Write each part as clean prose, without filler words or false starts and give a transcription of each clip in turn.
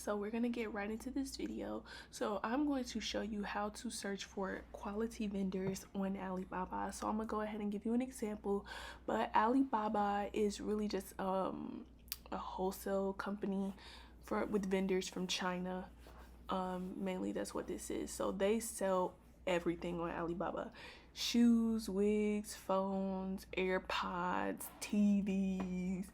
So we're going to get right into this video. So I'm going to show you how to search for quality vendors on Alibaba. So I'm going to go ahead and give you an example, but Alibaba is really just a wholesale company with vendors from China. Mainly that's what this is. So they sell everything on Alibaba: shoes, wigs, phones, AirPods, TVs,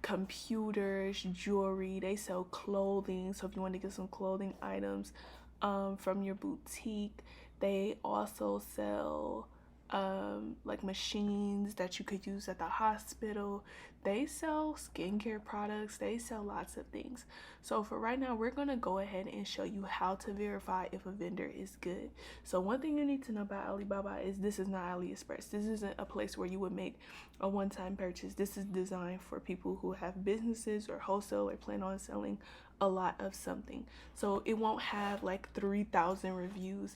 computers, jewelry. They sell clothing, so if you want to get some clothing items from your boutique. They also sell like machines that you could use at the hospital. They sell skincare products. They sell lots of things. So for right now, we're going to go ahead and show you how to verify if a vendor is good. So one thing you need to know about Alibaba is this is not AliExpress. This isn't a place where you would make a one-time purchase. This is designed for people who have businesses or wholesale or plan on selling a lot of something. So it won't have like 3,000 reviews,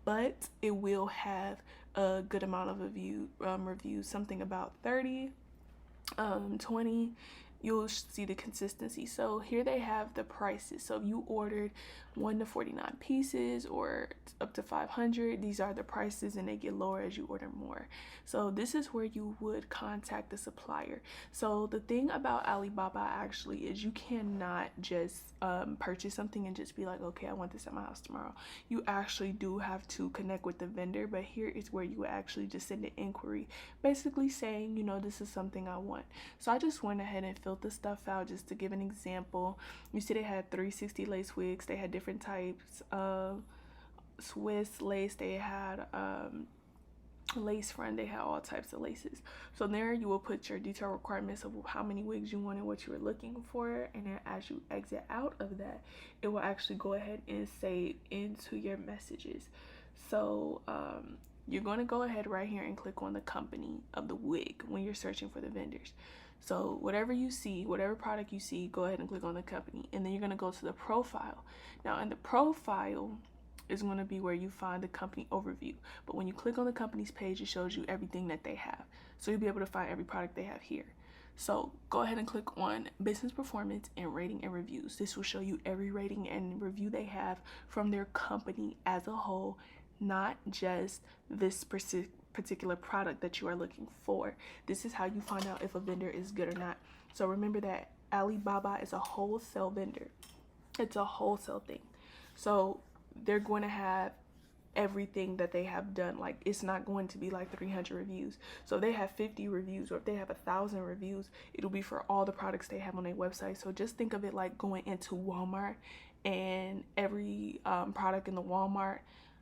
but it will have a good amount of reviews, something about 30, 20. You'll see the consistency. So here they have the prices. So if you ordered 1 to 49 pieces or up to 500, these are the prices, and they get lower as you order more. So this is where you would contact the supplier. So the thing about Alibaba actually is you cannot just purchase something and just be like, okay, I want this at my house tomorrow. You actually do have to connect with the vendor, but here is where you actually just send an inquiry, basically saying, you know, this is something I want. So I just went ahead and filled the stuff out just to give an example. You see they had 360 lace wigs. They had different types of Swiss lace. They had lace front. They had all types of laces. So there you will put your detail requirements of how many wigs you wanted, what you were looking for, and then as you exit out of that, it will actually go ahead and save into your messages. So you're going to go ahead right here and click on the company of the wig when you're searching for the vendors. So whatever you see, whatever product you see, go ahead and click on the company, and then you're going to go to the profile. Now in the profile is going to be where you find the company overview, but when you click on the company's page, it shows you everything that they have. So you'll be able to find every product they have here. So go ahead and click on business performance and rating and reviews. This will show you every rating and review they have from their company as a whole, not just this particular product that you are looking for. This is how you find out if a vendor is good or not. So remember that Alibaba is a wholesale vendor. It's a wholesale thing. So they're going to have everything that they have done. Like, it's not going to be like 300 reviews. So if they have 50 reviews, or if they have 1,000 reviews, it'll be for all the products they have on their website. So just think of it like going into Walmart, and every product in the Walmart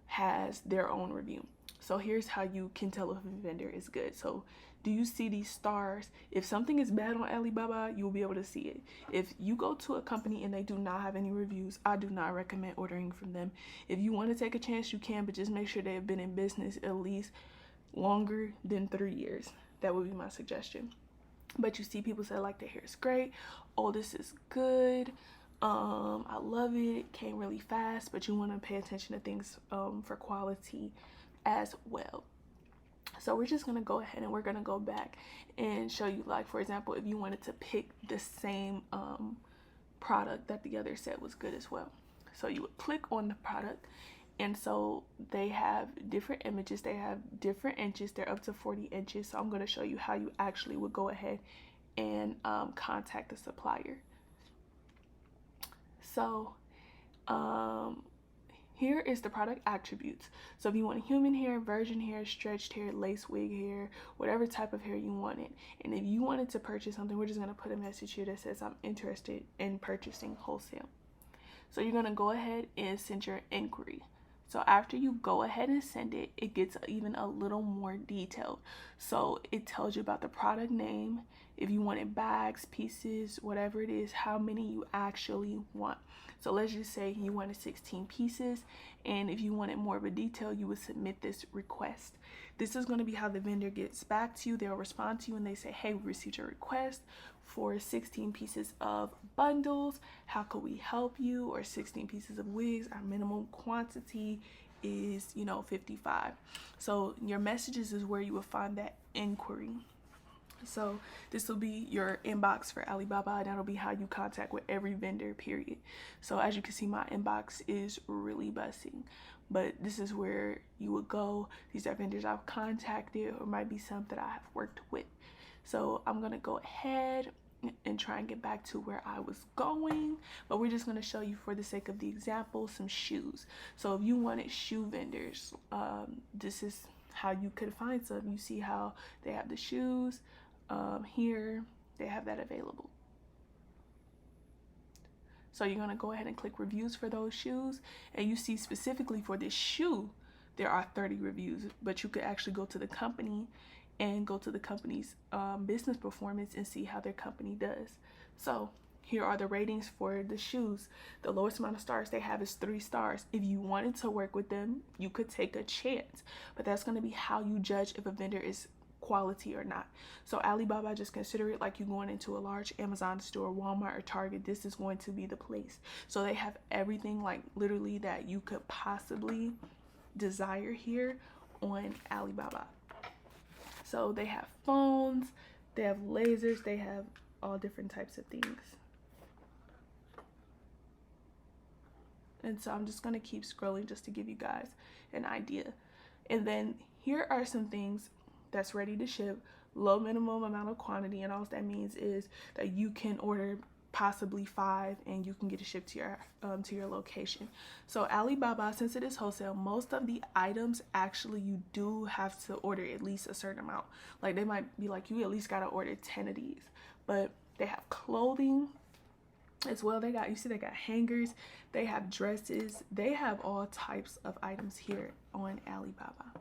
has their own review. So here's how you can tell if a vendor is good. So do you see these stars? If something is bad on Alibaba, you'll be able to see it. If you go to a company and they do not have any reviews, I do not recommend ordering from them. If you want to take a chance, you can, but just make sure they have been in business at least longer than 3 years. That would be my suggestion. But you see people say like, their hair is great. Oh, this is good. I love it. It came really fast. But you want to pay attention to things for quality as well. So we're just going to go ahead and we're going to go back and show you, like, for example, if you wanted to pick the same product that the other said was good as well. So you would click on the product, and so they have different images. They have different inches. They're up to 40 inches. So I'm going to show you how you actually would go ahead and contact the supplier. So here is the product attributes. So if you want human hair, virgin hair, stretched hair, lace wig hair, whatever type of hair you wanted. And if you wanted to purchase something, we're just going to put a message here that says, I'm interested in purchasing wholesale. So you're going to go ahead and send your inquiry. So after you go ahead and send it, it gets even a little more detailed. So it tells you about the product name, if you wanted bags, pieces, whatever it is, how many you actually want. So let's just say you wanted 16 pieces, and if you wanted more of a detail, you would submit this request. This is going to be how the vendor gets back to you. They'll respond to you and they say, hey, we received your request for 16 pieces of bundles. How could we help you? Or 16 pieces of wigs. Our minimum quantity is, 55. So your messages is where you will find that inquiry. So this will be your inbox for Alibaba, and that'll be how you contact with every vendor, period. So as you can see, my inbox is really busting, but this is where you would go. These are vendors I've contacted, or might be some that I have worked with. So I'm gonna go ahead and try and get back to where I was going, but we're just going to show you, for the sake of the example, some shoes. So if you wanted shoe vendors, this is how you could find some. You see how they have the shoes here, they have that available. So you're going to go ahead and click reviews for those shoes, and you see specifically for this shoe there are 30 reviews, but you could actually go to the company and go to the company's business performance and see how their company does. So here are the ratings for the shoes. The lowest amount of stars they have is 3 stars. If you wanted to work with them, you could take a chance, but that's going to be how you judge if a vendor is quality or not. So Alibaba, just consider it like you going into a large Amazon store, Walmart, or Target. This is going to be the place. So they have everything, like literally, that you could possibly desire here on Alibaba. So they have phones, they have lasers, they have all different types of things. And so I'm just going to keep scrolling just to give you guys an idea. And then here are some things that's ready to ship, low minimum amount of quantity, and all that means is that you can order possibly 5 and you can get it shipped to your location. So Alibaba, since it is wholesale, most of the items actually you do have to order at least a certain amount. Like they might be like, you at least got to order 10 of these. But they have clothing as well. They got, you see, they got hangers, they have dresses, they have all types of items here on Alibaba.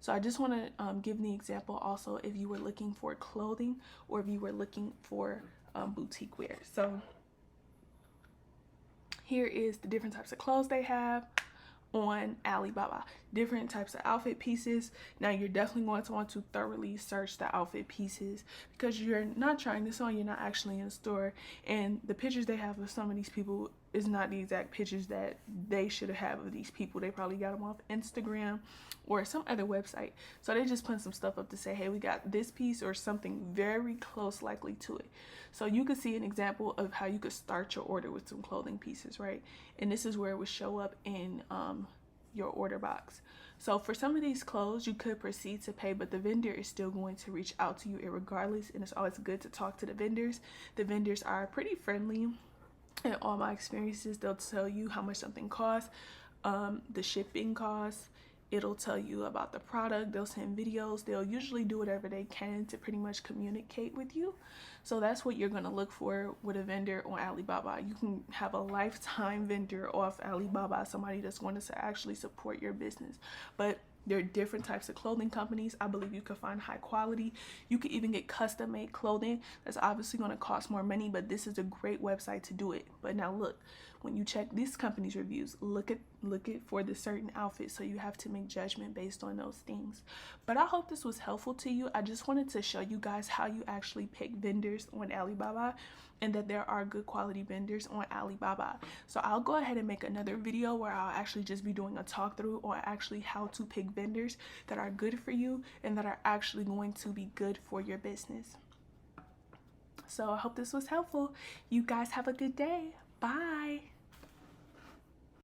So I just want to give the example also if you were looking for clothing or if you were looking for boutique wear. So here is the different types of clothes they have on Alibaba, different types of outfit pieces. Now you're definitely going to want to thoroughly search the outfit pieces because you're not trying this on, you're not actually in the store, and the pictures they have of some of these people is not the exact pictures that they should have of these people. They probably got them off Instagram or some other website. So they just put some stuff up to say, hey, we got this piece or something very close likely to it. So you could see an example of how you could start your order with some clothing pieces, right? And this is where it would show up in your order box. So for some of these clothes, you could proceed to pay, but the vendor is still going to reach out to you irregardless, and it's always good to talk to the vendors. The vendors are pretty friendly. In all my experiences, they'll tell you how much something costs, the shipping costs. It'll tell you about the product. They'll send videos. They'll usually do whatever they can to pretty much communicate with you. So that's what you're going to look for with a vendor on Alibaba. You can have a lifetime vendor off Alibaba, somebody that's going to actually support your business. But there are different types of clothing companies. I believe you can find high quality. You can even get custom made clothing. That's obviously going to cost more money, but this is a great website to do it. But now look, when you check this company's reviews, look at for the certain outfit. So you have to make judgment based on those things. But I hope this was helpful to you. I just wanted to show you guys how you actually pick vendors on Alibaba, and that there are good quality vendors on Alibaba. So I'll go ahead and make another video where I'll actually just be doing a talk through on actually how to pick vendors that are good for you and that are actually going to be good for your business. So I hope this was helpful. You guys have a good day. Bye.